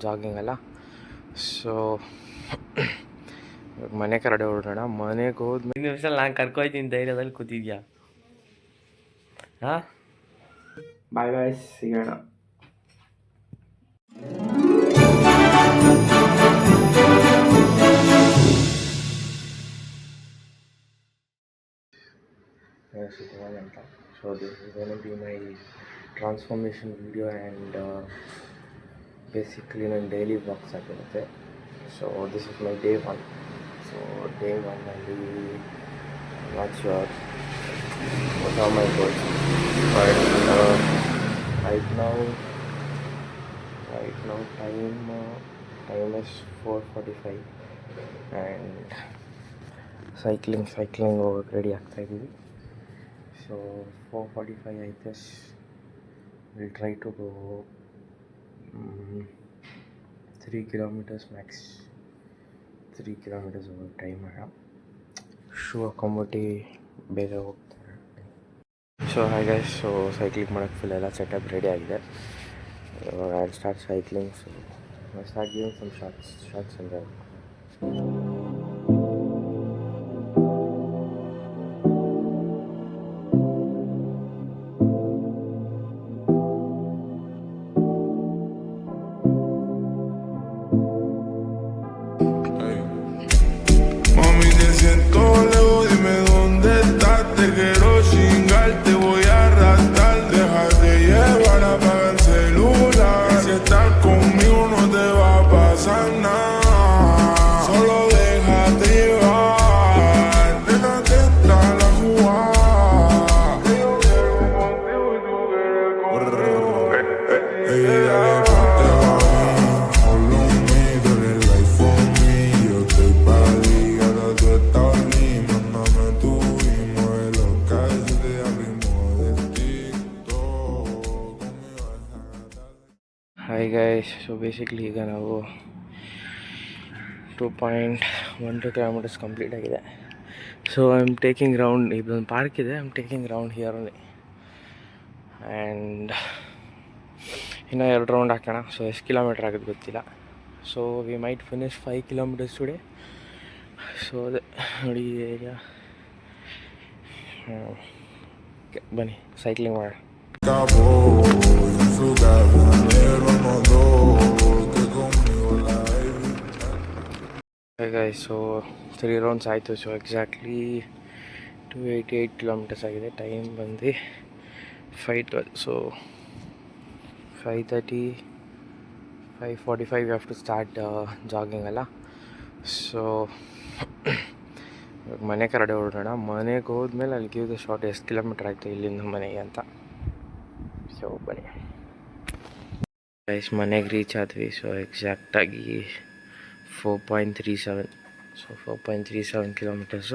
Jogging ಅಲ್ಲ. So ಮನೆ ಕರಡೆ ಹೊರಡೋಣ. ಮನೆಗೆ ಹೋದ್ಮೇಲೆ ನಿಮಿಷ ನಾನು ಕರ್ಕೊಯ್ತೀನಿ, ಧೈರ್ಯದಲ್ಲಿ ಕೂತಿದ್ಯಾ? ಹಾಂ, ಬಾಯ್ ಬಾಯ್, ಸಿಗೋಣ. So this is going to be my transformation video and basically my daily vlogs ಆಗಿರುತ್ತೆ. So this is my day 1. So day 1 ಅಲ್ಲಿ not sure what are my goals, but right now time is 4:45 and cycling ಹೋಗೋಕ್ಕೆ ready ಆಗ್ತಾಯಿದ್ದೀವಿ. So 4:45 I guess we'll try to go 3 kilometers max. 3 kilometers over time ಮಾಡೋಣ. Shoe ಹಾಕೊಂಬಿಟ್ಟು ಬೇಗ ಹೋಗ್ತಾರೆ. So hi guys, so cycling ಮಾಡೋಕ್ಕೆ full ಎಲ್ಲ setup ready ಆಗಿದೆ. I'll start cycling, so I'll start giving some shots and then Hi guys, so basically ಈಗ ನಾವು 2.12 kilometers complete ಆಗಿದೆ. So I am taking round. ಇದೊಂದು park ಇದೆ, I am taking round here only and ಇನ್ನೂ 2 round ಹಾಕೋಣ. So ಎಷ್ಟು kilometre ಆಗೋದು ಗೊತ್ತಿಲ್ಲ. So we might finish 5 kilometers today. So ಅದೇ ನೋಡಿ ಏರಿಯಾ. ಬನ್ನಿ ಸೈಕ್ಲಿಂಗ್ ಮಾಡೋಣ. Hey guys, so 3 rounds ಆಯಿತು. ಸೊ ಎಕ್ಸಾಕ್ಟ್ಲಿ 288 kilometers ಆಗಿದೆ. ಟೈಮ್ ಬಂದು 5:12. So 5:30 5:45 you have to start jogging ಅಲ್ಲ. ಸೊ ಮನೆ ಕರಡೆ ಹೊರಡೋಣ. ಮನೆಗೆ ಹೋದ್ಮೇಲೆ ಅಲ್ಲಿ ಗಿವ್ ದ ಶಾರ್ಟ್ ಎಷ್ಟು ಕಿಲೋಮೀಟ್ರ್ ಆಯಿತು ಇಲ್ಲಿಂದ ಮನೆಗೆ ಅಂತ. ಸೊ ಬನ್ನಿ ಗೈಸ್, ಮನೆಗೆ ರೀಚ್ ಆದ್ವಿ. ಸೊ ಎಕ್ಸಾಕ್ಟಾಗಿ 4.37. So 4.37 kilometers,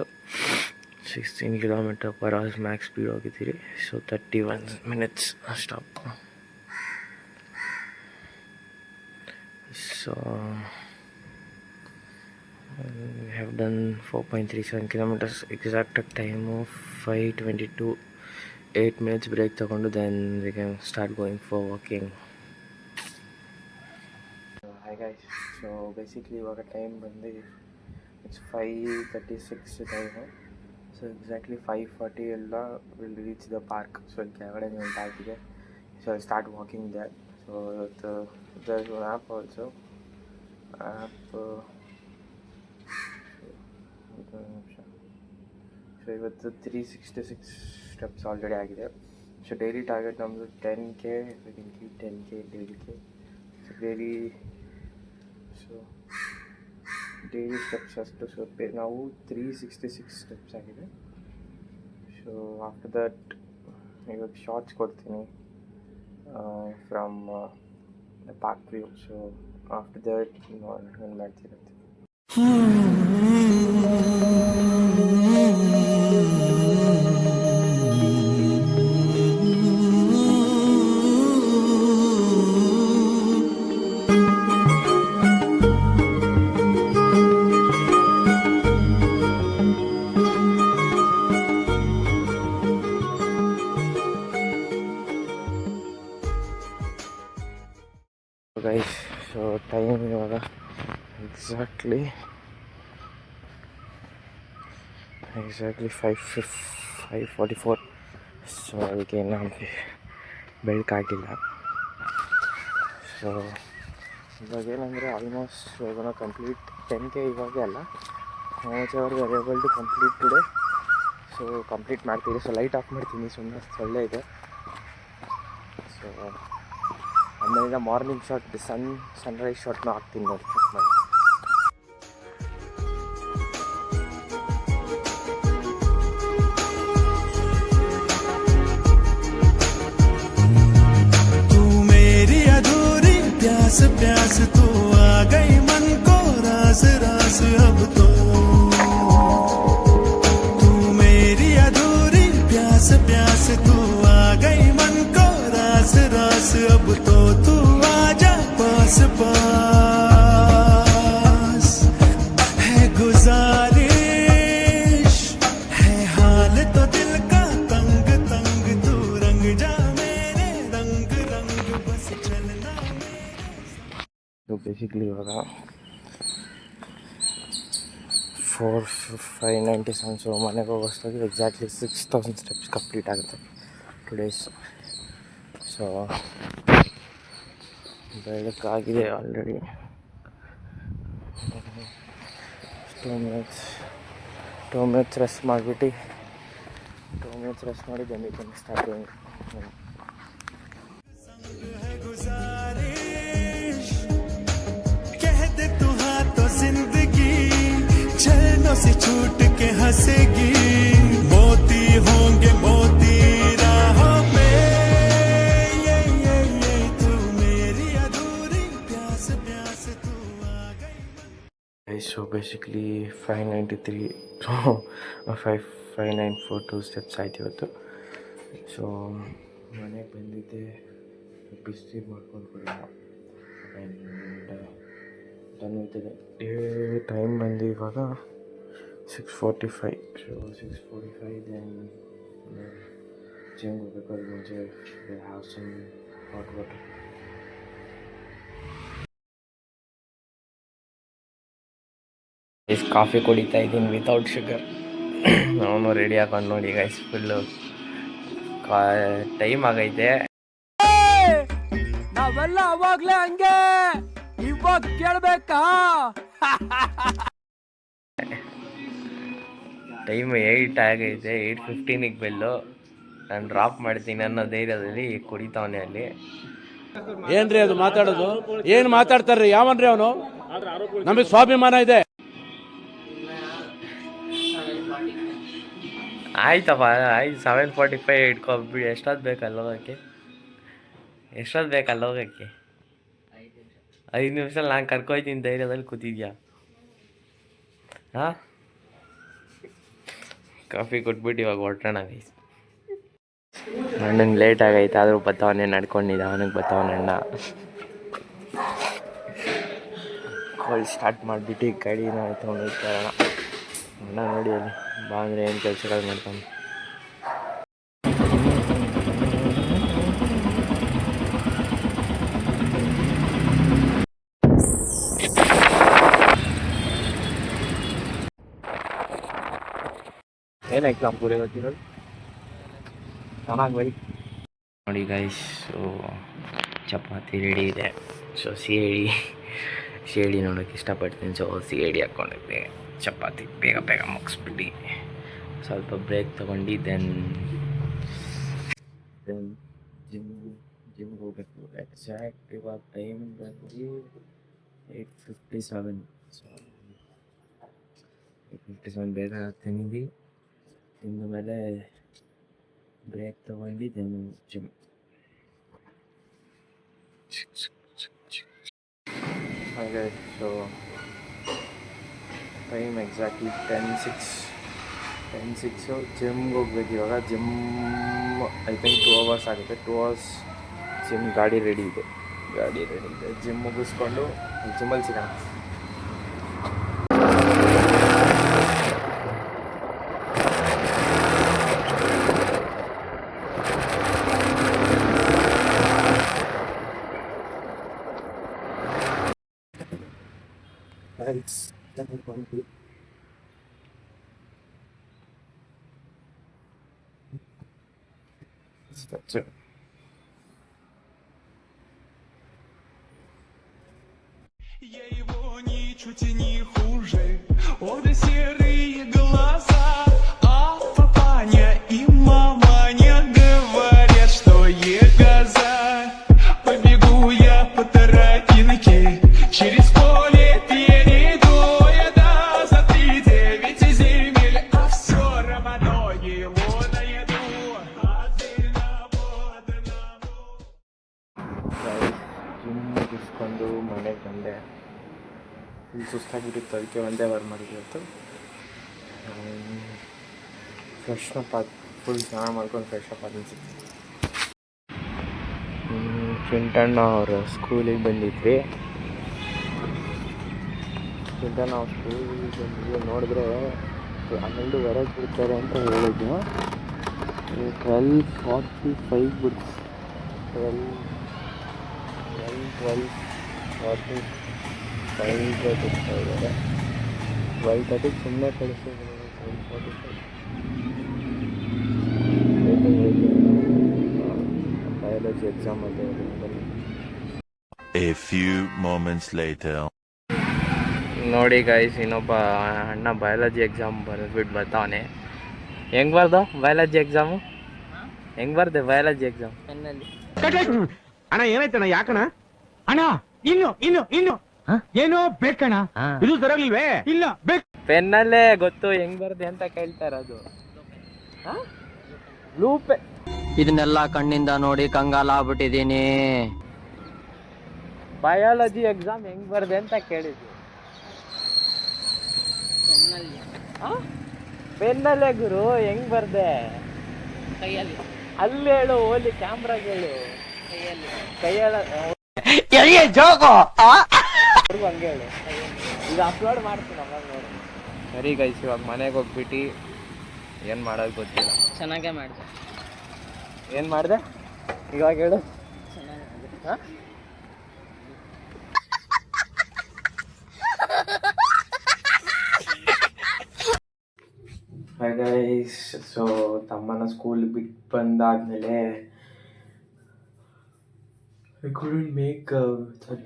16 km/h max speed ಹೋಗಿದ್ದೀರಿ. So 31 minutes stop. So we have done 4.37 kilometers. exact time 5:22. 8 minutes break ತಗೊಂಡು then we can start going for walking. Hi guys, so basically ಇವಾಗ time ಬಂದು it's 5:36 time. So exactly 5:40 ಎಲ್ಲ will reach the park. So ಇಲ್ಲಿ ಕೆಳಗಡೆ ಒಂದು park ಇದೆ. So I start walking that. So ಇವತ್ತು there is one app also. So ಇವತ್ತು 366 steps already ಆಗಿದೆ. ಸೊ ಡೈಲಿ ಟಾರ್ಗೆಟ್ ನಮ್ಮದು 10K. 10K daily. So daily steps ಅಷ್ಟು. ಸೊ ನಾವು 366 ಸ್ಟೆಪ್ಸ್ ಆಗಿದೆ. ಸೊ ಆಫ್ಟರ್ ದಟ್ ಇವಾಗ ಶಾರ್ಟ್ಸ್ ಕೊಡ್ತೀನಿ from the park view. So after that ಏನು ಮಾಡ್ತಿರುತ್ತೆ. ಗೈಸ್, ಸೊ ಟೈಮ್ ಇವಾಗ ಎಕ್ಸಾಕ್ಟ್ಲಿ 5:44. ಸೊ ಅದಕ್ಕೆ ನಮಗೆ ಬೆಳಕಾಗಿಲ್ಲ. ಸೊ ಇವಾಗೇನಂದರೆ ಆಲ್ಮೋಸ್ಟ್ ಇವಾಗ ಕಂಪ್ಲೀಟ್ 10K ಇವಾಗೆ ಅಲ್ಲ, ಅವ್ರಿಗೆ available to complete today. So complete ಮಾಡ್ತೀವಿ. ಸೊ ಲೈಟ್ ಆಫ್ ಮಾಡ್ತೀನಿ, ಸುಮ್ಮನೆ ಸೊಳ್ಳೆ ಇದೆ. ಸೊ ಆಮೇಲೆ ಮಾರ್ನಿಂಗ್ ಶಾಟ್ ಸನ್ರೈಸ್ ಶಾಟ್ನ ಹಾಕ್ತೀನಿ ನೋಡಿ, ಚೆಕ್ ಮಾಡಿ. प्यास प्यास तू आ गई मन को रास रास अब तो तू मेरी अधूरी प्यास प्यास तू आ गई मन को रास रास अब तो तू आजा पास पास है गुजारिश है हाल तो दिल का तंग तंग तू रंग जा मेरे रंग रंग बस चलना. ಸೊ ಬೇಸಿಕ್ಲಿ ಇವಾಗ 597. ಸೊ ಮನೆಗೆ ಹೋಗೋಷ್ಟಾಗಿ ಎಕ್ಸಾಕ್ಟ್ಲಿ 6000 ಸ್ಟೆಪ್ಸ್ ಕಂಪ್ಲೀಟ್ ಆಗುತ್ತೆ 2 days. ಸೊ ಬೆಳಕಾಗಿದೆ ಆಲ್ರೆಡಿ. 2 ಮಿನಿಟ್ಸ್ ರೆಸ್ಟ್ ಮಾಡಿಬಿಟ್ಟು 2 ಮಿನಿಟ್ಸ್ ರೆಸ್ಟ್ ಮಾಡಿ ಬಂದಿದ್ದೀನಿ ಸ್ಟಾರ್ಟಿಂಗ್. से छूट के हंसेगी मोती होंगे मोती राहों पे ये तू मेरी अधूरी प्यास प्यास तू आ गई. ಸೊ ಬೇಸಿಕ್ಲಿ 594 ಸ್ಟೆಪ್ಸ್ ಆಯ್ತು ಇವತ್ತು. ಸೊ ಮನೆಗೆ ಬಂದಿದ್ದೆ ಬಿಸಿ ಮಾಡ್ಕೊಂಡು ಕೊಡೋಣ ತಂದಿದ್ದೇನೆ. ಟೈಮ್ ಬಂದು ಇವಾಗ 6:45. ಸೊ 6:45 ದೆನ್ ಜಿಮ್ಗೆ ಹೋಗಬೇಕು. ಅದು ಮುಂಚೆ have some hot water. Coffee ಕುಡಿತಾ ಇದ್ದೀನಿ ವಿತೌಟ್ ಶುಗರ್. ಅವನು ರೆಡಿ ಹಾಕೊಂಡು ನೋಡಿ ಗೈಸ್, ಫುಲ್ಲು ಟೈಮ್ ಆಗೈತೆ. ನಾವೆಲ್ಲ ಅವಾಗ್ಲೇ ಹಂಗೆ, ಇವಾಗ ಕೇಳ್ಬೇಕಾ? ಟೈಮ್ 8 ಆಗೈತೆ. 8:15ಗೆ ಬೆಲ್ಲು. ನಾನು ಡ್ರಾಪ್ ಮಾಡ್ತೀನಿ ಅನ್ನೋ ಧೈರ್ಯದಲ್ಲಿ ಕುಡಿತಾವನೆ ಅಲ್ಲಿ. ಏನ್ರಿ ಅದು ಮಾತಾಡೋದು? ಏನ್ ಮಾತಾಡ್ತಾರ್ರಿ? ಯಾವನ್ರಿ ಅವನು? ನಮಗೆ ಸ್ವಾಭಿಮಾನ ಇದೆ. ಆಯ್ತಪ್ಪ, ಆಯ್ತು. 7:45 ಇಟ್ಕೊಬಿಡಿ. ಎಷ್ಟೊತ್ತು ಬೇಕಲ್ಲ ಹೋಗೋಕ್ಕೆ? 5 ನಿಮಿಷ ನಾನು ಕರ್ಕೊಯ್ತೀನಿ ಧೈರ್ಯದಲ್ಲಿ ಕೂತಿದ್ಯಾ? ಹಾಂ, ಕಾಫಿ ಕೊಟ್ಬಿಟ್ಟು ಇವಾಗ ಹೊರಟೋಣ ಗೈಸ್. ಅಣ್ಣಂಗೆ ಲೇಟ್ ಆಗೈತೆ, ಆದರೂ ಬತ್ತವನೇ ನಡ್ಕೊಂಡಿದ್ದ. ಅವನಿಗೆ ಬತ್ತವನ ಅಣ್ಣ ಕಾಲ್ ಸ್ಟಾರ್ಟ್ ಮಾಡಿಬಿಟ್ಟು ಗಾಡಿನ ತೊಗೊಂಡು ಹೋಗ್ತಾರಣ. ಅಣ್ಣ ನೋಡಿ ಅಲ್ಲಿ ಬಾ ಅಂದರೆ ಏನು ಕೆಲಸಗಳು ಮಾಡ್ತಾನೆ. ಏನು ಎಕ್ಸಾಮ್ ಪೂರೇ ಗೊತ್ತಿರೋದು ಚೆನ್ನಾಗಿ ಬೈ ನೋಡಿ ಗೈಸ್. ಸೊ ಚಪಾತಿ ರೆಡಿ ಇದೆ. ಸೊ ಸಿ ಐ ಡಿ ನೋಡೋಕ್ಕೆ ಇಷ್ಟಪಡ್ತೀನಿ. ಸೊ ಸಿ ಐ ಡಿ ಹಾಕ್ಕೊಂಡಿದ್ದೆ. ಚಪಾತಿ ಬೇಗ ಬೇಗ ಮುಗಿಸ್ಬಿಟ್ಟು ಸ್ವಲ್ಪ ಬ್ರೇಕ್ ತೊಗೊಂಡು ದೆನ್ ಜಿಮ್ಗೆ ಹೋಗಬೇಕು. ಎಕ್ಸಾಕ್ಟ್ ಇವಾಗ ಟೈಮ್ ಬಂದು 8:57. ಸೊ 8:57 ಬೇಗ ತಿಂದು ಮೇಲೆ ಬ್ರೇಕ್ ತೊಗೊಂಡು ದೆನ್ ಜಿಮ್. ಹಾಗೆ ಸೊ ಟೈಮ್ ಎಕ್ಸಾಕ್ಟ್ಲಿ 10:06 ಜಿಮ್ಗೆ ಹೋಗ್ಬೇಕು ಇವಾಗ. ಜಿಮ್ ಐ ಥಿಂಕ್ 2 hours ಆಗುತ್ತೆ. 2 hours ಜಿಮ್ ಗಾಡಿ ರೆಡಿ ಇದೆ. ಜಿಮ್ ಮುಗಿಸ್ಕೊಂಡು ಜಿಮ್ಮಲ್ಲಿ ಸಿಗೋಣ. Guys, let me complete. That's it. Я его ничуть и не хуже. Обе серые глаза, а папаня и маманя говорят, что егоза. Побегу я по тропинке, через поле перейду я за 3-9 земель, а все равно его найду. Guys gym ಮುಗಿಸ್ಕೊಂಡು ಮನೆಗೆ ಬಂದೆ. ಫುಲ್ ಸುಸ್ತಾಗಿಬಿಟ್ಟಿತ್ತು, ಅದಕ್ಕೆ ಒಂದೇ ವಾರ ಮಾಡಿದ್ವಿ ಇವತ್ತು. ಫ್ರೆಶ್ನಪ್ ಆಗಿ ಫುಲ್ ಸ್ನಾನ ಮಾಡ್ಕೊಂಡು ಫ್ರೆಶ್ಅಪ್ ಆಗಿ ಅನಿಸುತ್ತೆ. ಚಿಂಟಣ್ಣ ಅವ್ರ ಸ್ಕೂಲಿಗೆ ಬಂದಿದ್ವಿ. ಚಿಂಟಣ್ಣ ಅವ್ರ ಸ್ಕೂಲಿಗೆ ಬಂದಿದ್ವಿ. ನೋಡಿದ್ರೆ 12:30 ಬಿಡ್ತಾರೆ ಅಂತ ಹೇಳಿದ್ದು. 12:45 ಬಿಡ್ತಾರೆ. 12:45 ಬಿಡ್ತಾ ಇದ್ದಾರೆ. 12:30 ಸುಮ್ಮನೆ ಕಳಿಸ್ತಿದ್ದಾರೆ. 12:45 ಬಯಾಲಜಿ ಎಕ್ಸಾಮ್ ಅಲ್ಲೇ. A few moments later. ನೋಡಿ ಗೈಸ್, ಇನ್ನೊಬ್ಬ ಅಣ್ಣ ಬಯಾಲಜಿ ಎಕ್ಸಾಮ್ ಬರೆದ್ಬಿಟ್ಟು ಬರ್ತಾವನೆ. ಹೆಂಗೆ ಬರ್ದ ಬಯಾಲಜಿ ಎಕ್ಸಾಮು? ಹೆಂಗೆ ಬರ್ದೆ ಬಯಾಲಜಿ ಎಕ್ಸಾಮ್? ಅಣ್ಣ ಏನಾಯ್ತಣ್ಣ? ಯಾಕಣ ಅಣ್ಣ? ಇನ್ನು ಏನೋ ಬೇಕಣ್ಣ. ಇದು ಸರಿಯಾಗಿಲ್ವೇ? ಇಲ್ಲ ಬೇಕು. ಪೆನ್ನಲ್ಲೇ ಗೊತ್ತು ಹೆಂಗ್ ಬರ್ದೆ ಅಂತ ಕೇಳ್ತಾ ಇರೋದು. Blue pen. ಇದನ್ನೆಲ್ಲ ಕಣ್ಣಿಂದ ನೋಡಿ ಕಂಗಾಲ ಆಗ್ಬಿಟ್ಟಿದೀನಿ. ಬಯಾಲಜಿ ಎಕ್ಸಾಮ್ ಹೆಂಗ್ ಬರ್ದೆ ಅಂತ ಕೇಳಿದ್ವಿ. ಪೆನ್ನಲ್ಲೇ ಗುರು, ಹೆಂಗ್ ಬರ್ದೆ? ಕೈಯಲ್ಲಿ ಅಲ್ಲಿ ಹೇಳು, ಓಲಿ ಕ್ಯಾಮ್ರಾಗ ಹೇಳು. ಕೈಯಲ್ಲಿ ಹಂಗೆ ಹೇಳು. ಇದು ಅಪ್ಲೋಡ್ ಮಾಡ್ತೀನಿ ಅವಾಗ ನೋಡಿ. ಸರಿ ಗೈಸ್, ಇವಾಗ ಮನೆಗೆ ಹೋಗ್ಬಿಟ್ಟು ಏನು ಮಾಡೋದು ಗೊತ್ತಿಲ್ಲ. ಚೆನ್ನಾಗೇ ಮಾಡಿದೆ. ಏನು ಮಾಡಿದೆ ಇವಾಗ ಹೇಳು. ಹಾಂ, ಹಾಯ್ ಗೈಸ್. ಸೊ ತಮ್ಮನ ಸ್ಕೂಲ್ ಬಿಟ್ಟು ಬಂದಾದ್ಮೇಲೆ I couldn't make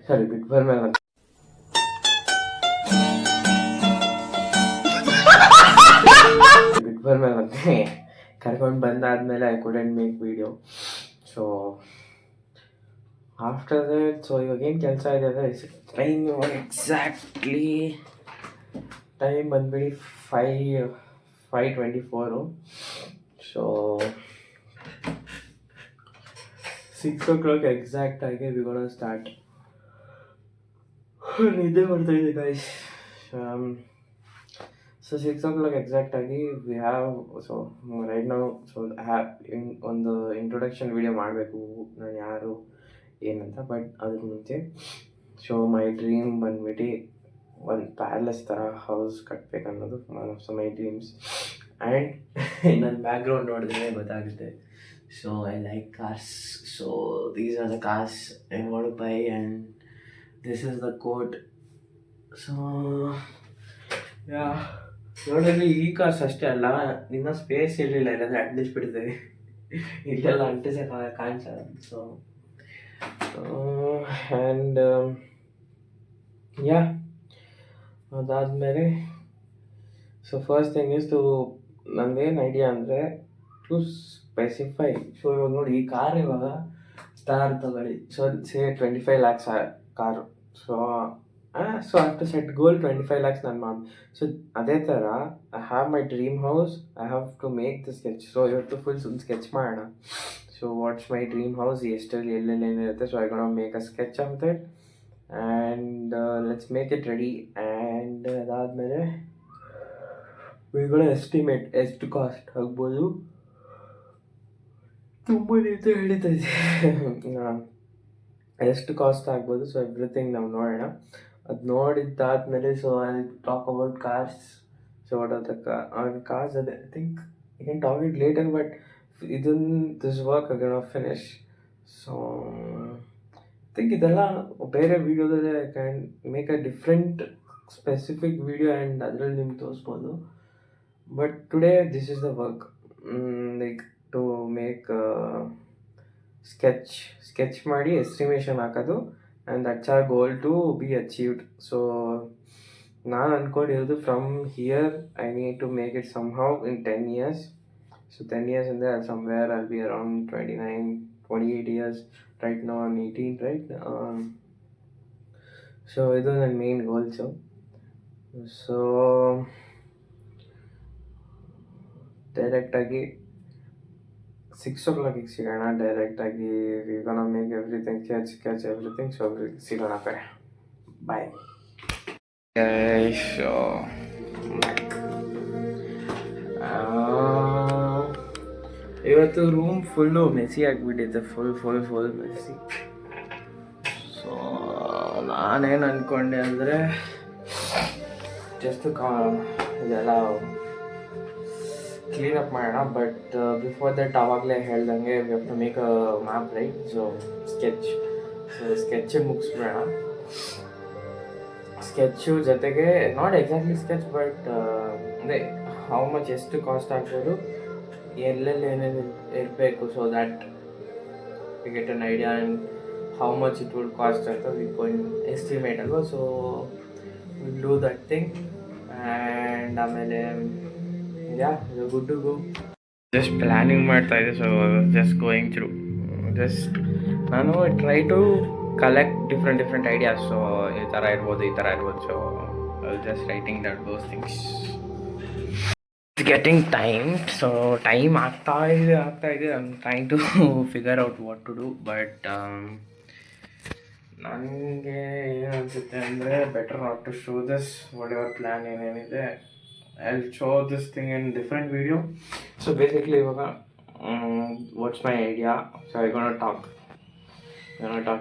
sorry ಬಿಟ್ಟು ಬಂದ್ಮೇಲೆ ಕರ್ಕೊಂಡು ಬಂದಾದ್ಮೇಲೆ I couldn't make video. So after that, so ಇವಾಗ ಏನು ಕೆಲಸ ಇದೆ ಅಂದರೆ, ಟೈಮ್ ಎಕ್ಸಾಕ್ಟ್ಲಿ ಟೈಮ್ ಬಂದ್ಬಿಡಿ 5:24. ಸೊ 6 o'clock ಎಕ್ಸಾಕ್ಟಾಗಿ ವಿ ಗೋಣ ಸ್ಟಾರ್ಟ್. ನಿದ್ದೆ ಮಾಡ್ತಾಯಿದ್ದೆ ಗೈಸ್. ಸೊ 6 o'clock ಎಕ್ಸಾಕ್ಟಾಗಿ ವಿ ಹ್ಯಾವ್, ಸೊ ರೈಟ್ ನಾವು, ಸೊ ಒಂದು ಇಂಟ್ರೊಡಕ್ಷನ್ ವಿಡಿಯೋ ಮಾಡಬೇಕು, ನಾನು ಯಾರು ಏನಂತ. ಬಟ್ ಅದ್ರ ಮುಂಚೆ, ಸೊ ಮೈ ಡ್ರೀಮ್ ಬಂದ್ಬಿಟ್ಟು ಒಂದು ಪ್ಯಾಲೇಸ್ ಥರ ಹೌಸ್ ಕಟ್ಟಬೇಕನ್ನೋದು one of my dreams. And ನನ್ನ ಬ್ಯಾಕ್ಗ್ರೌಂಡ್ ನೋಡಿದ್ರೆ ಗೊತ್ತಾಗುತ್ತೆ. So I like cars. So these are the cars I want to buy, and this is the coat. So yeah, ನೋಡಿದ್ರೆ ಈ cars ಅಷ್ಟೇ ಅಲ್ಲ, ನಿಮ್ಮ ಸ್ಪೇಸ್ ಇರಲಿಲ್ಲ, ಇಲ್ಲಾಂದರೆ ಅಂಟಿಸ್ಬಿಡ್ತೇವೆ. ಇಲ್ಲೆಲ್ಲ ಅಂಟಿಸೆ ಕಾಣಿಸಲ್ಲ. ಸೊ ಆ್ಯಂಡ್ ಯಾ, ಅದಾದಮೇಲೆ so first thing is to, ನಂದೇನು ಐಡಿಯಾ ಅಂದರೆ ಟು ಸ್ಪೆಸಿಫೈ. ಸೊ ಇವಾಗ ನೋಡಿ, ಈ ಕಾರ್ ಇವಾಗ ಸ್ಟಾರ್ ತಗೊಳ್ಳಿ. So say 25 lakhs car. So so I have to set goal 25 lakhs ನಾನು ಮಾಡಿ. ಸೊ ಅದೇ ಥರ I have my dream house, I have to make the sketch. So ಇವತ್ತು ಫುಲ್ ಒಂದು ಸ್ಕೆಚ್ ಮಾಡೋಣ. So what's my dream house, ಎಷ್ಟರಲ್ಲಿ ಎಲ್ಲೆಲ್ಲೇನಿರುತ್ತೆ. So I gonna make a sketch of that and let's make it ready. And ಅದಾದಮೇಲೆ V ಗೋಣ estimate ಎಷ್ಟು cost ಆಗ್ಬೋದು. ತುಂಬ ರೀತಿ ಹೇಳ್ತಾ ಇದೆ ಎಷ್ಟು ಕಾಸ್ಟ್ ಆಗ್ಬೋದು. ಸೊ ಎವ್ರಿಥಿಂಗ್ ನಾವು ನೋಡೋಣ. ಅದು ನೋಡಿದ್ದಾದ್ಮೇಲೆ, so I talk about cars. So what are the cars, ಅದೇ I think I can talk it later, but this work I can finish. So I think ಇದೆಲ್ಲ ಬೇರೆ ವೀಡಿಯೋದಲ್ಲಿ I can make a different specific video and ಅದರಲ್ಲಿ ನಿಮ್ಗೆ ತೋರಿಸ್ಬೋದು. But today this is the work, like to make sketch ಮಾಡಿ estimation ಹಾಕೋದು, and that's our goal to be achieved. So ನಾನು ಅಂದ್ಕೊಂಡಿರೋದು from here I need to make it somehow in 10 years. So 10 years in there, somewhere I'll be around 29, 28 years. Right now I'm 18, right? So ಇದು ನನ್ನ main goals. So ಡೈರೆಕ್ಟಾಗಿ 6 o'clock ಸಿಗೋಣ. ಡೈರೆಕ್ಟಾಗಿ we gonna make everything, catch everything. So ಸಿಗೋಣ ಆ ಕಡೆ. Bye guys. So ಇವತ್ತು room full messy ಆಗಿಬಿಟ್ಟಿದೆ, ಫುಲ್ ಮೆಸಿ. ಸೊ ನಾನೇನು ಅಂದ್ಕೊಂಡೆ ಅಂದರೆ ಜಸ್ಟ್ ಇದೆಲ್ಲ ಕ್ಲೀನಪ್ ಮಾಡೋಣ. ಬಟ್ ಬಿಫೋರ್ ದಟ್ ಆವಾಗಲೇ ಹೇಳ್ದಂಗೆ we have to make a map, right? So sketch ಮುಗಿಸ್ಬಿಡೋಣ. ಸ್ಕೆಚ್ಚು ಜೊತೆಗೆ ನಾಟ್ ಎಕ್ಸಾಕ್ಟ್ಲಿ ಸ್ಕೆಚ್, ಬಟ್ ಅಂದರೆ ಹೌ ಮಚ್ ಎಷ್ಟು ಕಾಸ್ಟ್ ಆಗ್ಬೋದು, ಎಲ್ಲೆಲ್ಲಿ ಏನೇನು ಇರಬೇಕು, so that we get an idea and how much it would cost ಅಂತ ವಿ ಗೋನ್ ಎಸ್ಟಿಮೇಟ್ ಅಲ್ವಾ. So will do that thing and ಆಮೇಲೆ yeah good to go. Just planning ಮಾಡ್ತಾಯಿದ್ದೆ. So just going through, just ನಾನು try to collect different ideas. So ಈ ಥರ ಇರ್ಬೋದು. So I just writing those things. Getting time. So time ಆಗ್ತಾ ಇದೆ. I am trying to figure out what to do. But ನನಗೆ ಏನು ಅನಿಸುತ್ತೆ ಅಂದರೆ better not to show this whatever plan ಏನೇನಿದೆ. I will show this thing in different video. So basically ಇವಾಗ what's my idea. So I gonna talk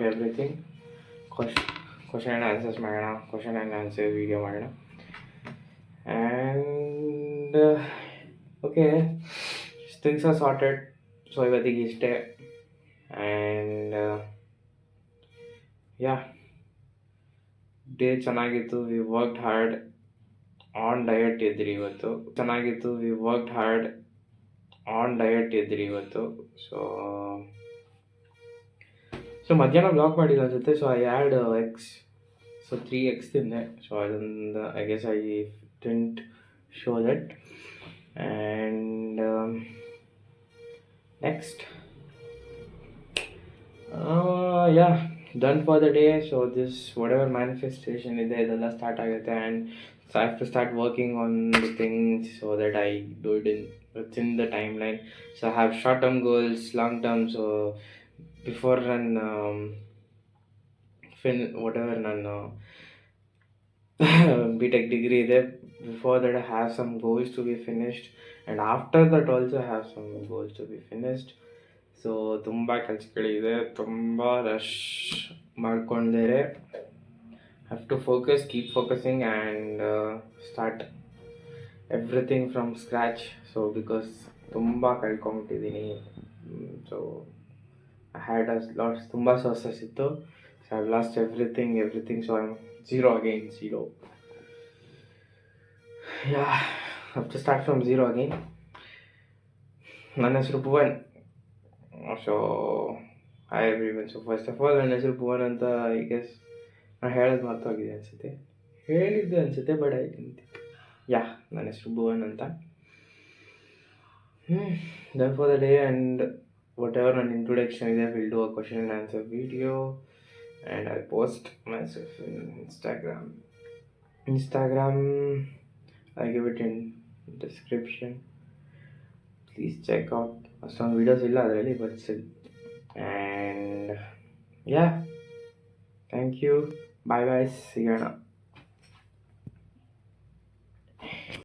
everything. Question and answers ಮಾಡೋಣ, question and answer video ಮಾಡೋಣ. And okay, things are sorted. So ಇವತ್ತಿಗೆ ಇಷ್ಟೇ. And yeah, day ಚೆನ್ನಾಗಿತ್ತು. We worked hard on diet ಇದ್ರಿ ಇವತ್ತು. So ಮಧ್ಯಾಹ್ನ block ಮಾಡಿಲ್ಲ ಅನ್ಸುತ್ತೆ. So I add eggs. So 3 eggs ತಿಂದೆ. ಸೊ ಅದೊಂದು I guess I didn't show that. And next yeah, done for the day. So this whatever manifestation ಇದೆ ಇದೆಲ್ಲ start ಆಗುತ್ತೆ. And so I have to start working on the things so that I do it within the timeline. So I have short term goals, long term. So before ನನ್ನ ನನ್ನ BTech degree ಇದೆ, before that I have some goals to be finished, and after that also I have some goals to be finished. So ತುಂಬ ಕೆಲಸಗಳಿದೆ, ತುಂಬ rush ಮಾಡ್ಕೊಂಡಿದ್ದಾರೆ. Have to focus, keep focusing and start everything from scratch. So because ತುಂಬ ಕಳ್ಕೊಂಬಿಟ್ಟಿದ್ದೀನಿ. So I had lots, ತುಂಬ sources ಇತ್ತು. So I lost everything. So I am zero again. Yeah, have to start from zero again. ನನ್ನ ಹೆಸರು Bhuvan. So I everyone. So first of all ನನ್ನ ಹೆಸರು ಭುವನ್ ಅಂತ I guess ನಾನು ಹೇಳಿದ್ದೆ ಅನಿಸುತ್ತೆ, ಬಟ್ ಐ ಡಿಂಟ್. ಯಾ, ನನ್ನ ಹೆಸರು ಭುವನ್ ಅಂತ. Done for the day. And what ever ನನ್ನ ಇಂಟ್ರೊಡಕ್ಷನ್ ಇದೆ, will do a question and answer video and I post my self in Instagram. I give it in description. Please check out. ಅಷ್ಟೊಂದು videos ಇಲ್ಲ ಅದರಲ್ಲಿ, but still. And yeah, thank you. Bye bye, ಸಿಗೋಣ.